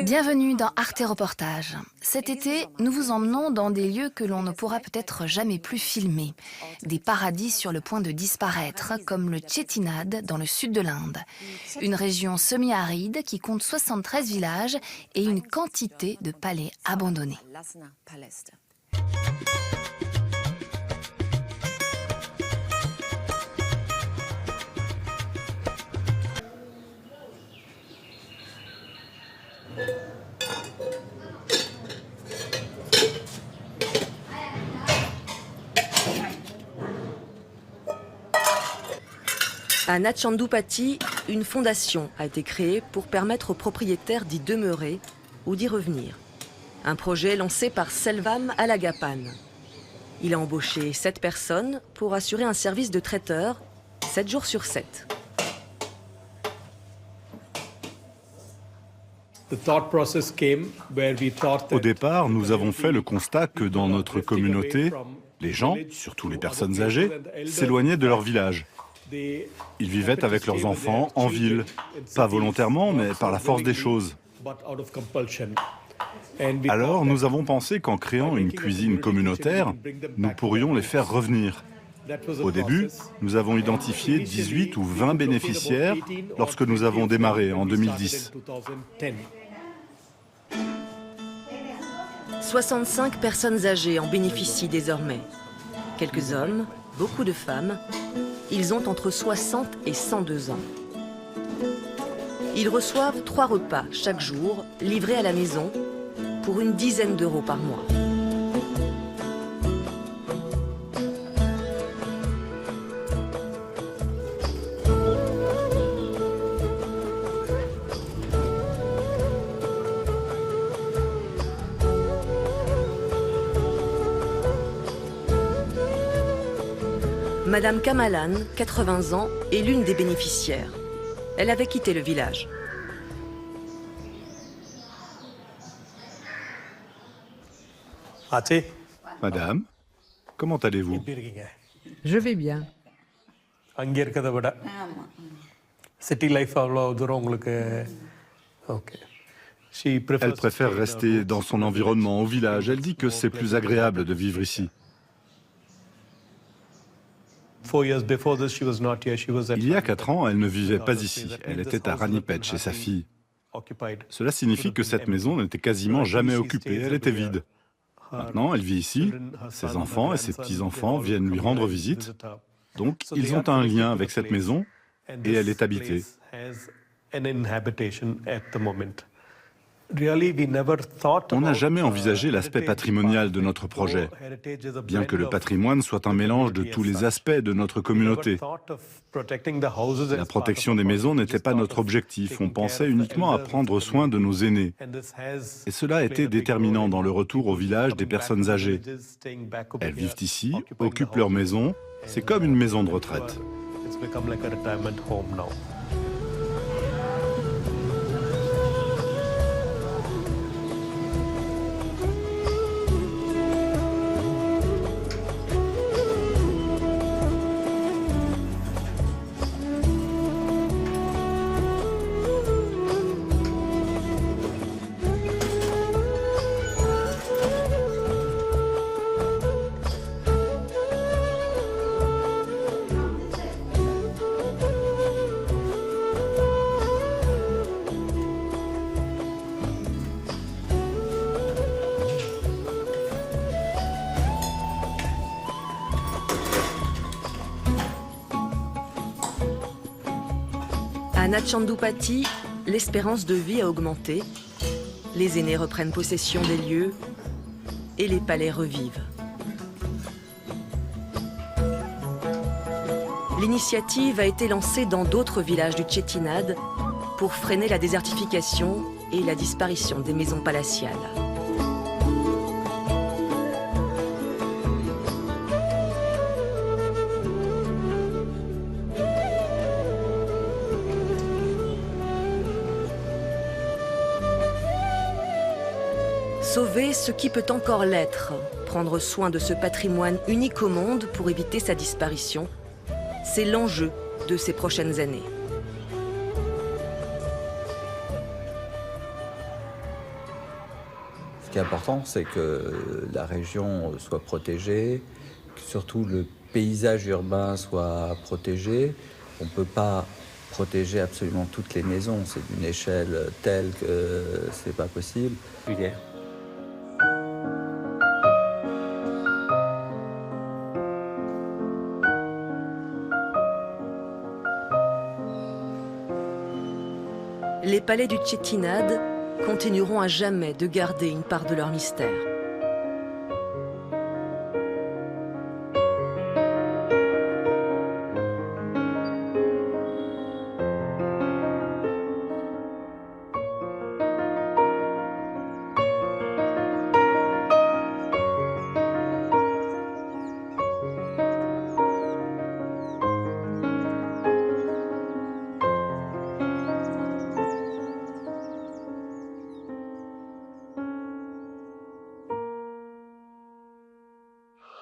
Bienvenue dans Arte Reportage. Cet été, nous vous emmenons dans des lieux que l'on ne pourra peut-être jamais plus filmer. Des paradis sur le point de disparaître, comme le Chettinad dans le sud de l'Inde. Une région semi-aride qui compte 73 villages et une quantité de palais abandonnés. À Natchandupatti, une fondation a été créée pour permettre aux propriétaires d'y demeurer ou d'y revenir. Un projet lancé par Selvam Alagappan. Il a embauché 7 personnes pour assurer un service de traiteur 7 jours sur 7. Au départ, nous avons fait le constat que dans notre communauté, les gens, surtout les personnes âgées, s'éloignaient de leur village. Ils vivaient avec leurs enfants en ville, pas volontairement, mais par la force des choses. Alors, nous avons pensé qu'en créant une cuisine communautaire, nous pourrions les faire revenir. Au début, nous avons identifié 18 ou 20 bénéficiaires lorsque nous avons démarré en 2010. 65 personnes âgées en bénéficient désormais. Quelques hommes, beaucoup de femmes. Ils ont entre 60 et 102 ans. Ils reçoivent 3 repas chaque jour, livrés à la maison, pour une dizaine d'euros par mois. Madame Kamalan, 80 ans, est l'une des bénéficiaires. Elle avait quitté le village. Madame, comment allez-vous? Je vais bien. Elle préfère rester dans son environnement au village. Elle dit que c'est plus agréable de vivre ici. Il y a 4 ans, elle ne vivait pas ici. Elle était à Ranipet chez sa fille. Cela signifie que cette maison n'était quasiment jamais occupée, elle était vide. Maintenant, elle vit ici, ses enfants et ses petits-enfants viennent lui rendre visite. Donc, ils ont un lien avec cette maison et elle est habitée. On n'a jamais envisagé l'aspect patrimonial de notre projet, bien que le patrimoine soit un mélange de tous les aspects de notre communauté. La protection des maisons n'était pas notre objectif, on pensait uniquement à prendre soin de nos aînés. Et cela a été déterminant dans le retour au village des personnes âgées. Elles vivent ici, occupent leur maison, c'est comme une maison de retraite. À Natchandupatti, l'espérance de vie a augmenté, les aînés reprennent possession des lieux et les palais revivent. L'initiative a été lancée dans d'autres villages du Chettinad pour freiner la désertification et la disparition des maisons palatiales. Sauver ce qui peut encore l'être, prendre soin de ce patrimoine unique au monde pour éviter sa disparition, c'est l'enjeu de ces prochaines années. qui est important, c'est que la région soit protégée, que surtout le paysage urbain soit protégé. On ne peut pas protéger absolument toutes les maisons, c'est d'une échelle telle que c'est pas possible. Les palais du Chettinad continueront à jamais de garder une part de leur mystère.